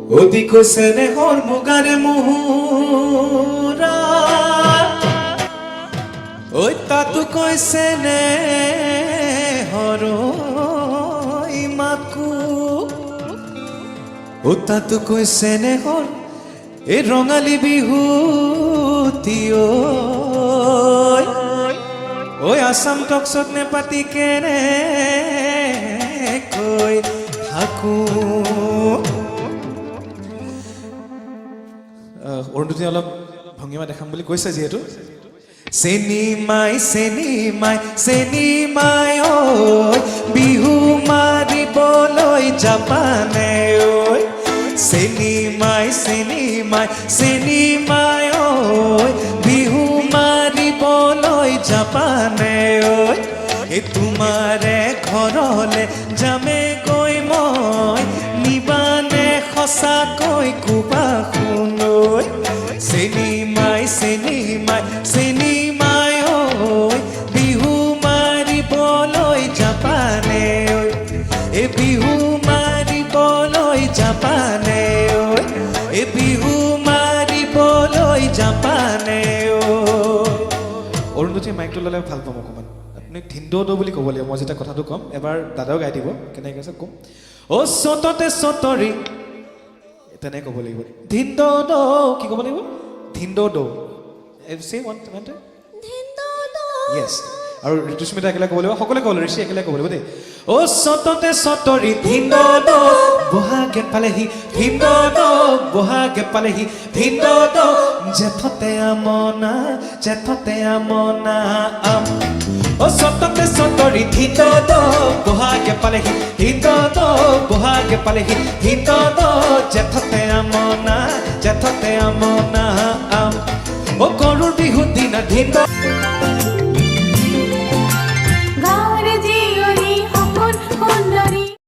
অতি কৈছে নেহৰ মুগাৰে মুহুৰা ঐ তাতো কৈছে নে হৰৈ মাকো ও তাতো কৈছে নেহৰ এই ৰঙালী বিহুতি ঐ আসাম টকচত নে পাতি কেনে কৈ থাকো অৰুণজ্যোতি অলপ ভংগিমা দেখাম বুলি কৈছে যিহেতু চেনিমাই ঐ বিহু মাৰিবলৈ জাপানে ঐ চেনিমাই ঐ বিহু মাৰিবলৈ জাপানে ঐ এই তোমাৰে ঘৰলে যামে গৈ মই নিবানে সঁচাকৈ কুবা শুন ঐ চেনিমাই ঐ বিহু মাৰিবলৈ জাপানে ঐ এই বিহু মাৰিবলৈ জাপানে ঐ এই বিহু মাৰিবলৈ জাপানে ঐ অৰুণজ্যোতি মাইকটো ল'লে ভাল পাম অকণমান আপুনি ধিন্দো দ বুলি ক'ব লাগিব মই যেতিয়া কথাটো ক'ম এবাৰ দাদাও গাই দিব কেনেকৈ কৈছে ক'ম অ' চততে চতৰি তেনেকৈ ক'ব লাগিব ধিন্দো দ কি ক'ব লাগিব ধিন্দো দ চে ওৱান য়েছ আৰু ঋতুস্মিতা একেলগে ক'ব লাগিব সকলোৱে ক'ব লাগিব ঋষি একেলগে ক'ব লাগিব দেই অ' চততে চতৰি ধিন্দো দ বহাগে পালেহি ধিন্দো দ বহাগে পালেহি ধিন্দো দ জেঠতে আমনা আম অ' চততে চতৰি ধিন্দো দ বহাগে পালেহি ধিন্দো দ বহাগে পালেহি ধিন্দো দ জেঠতে আমনা আম অ' গৰুৰ বিহুৰ দিনা ধিন্দো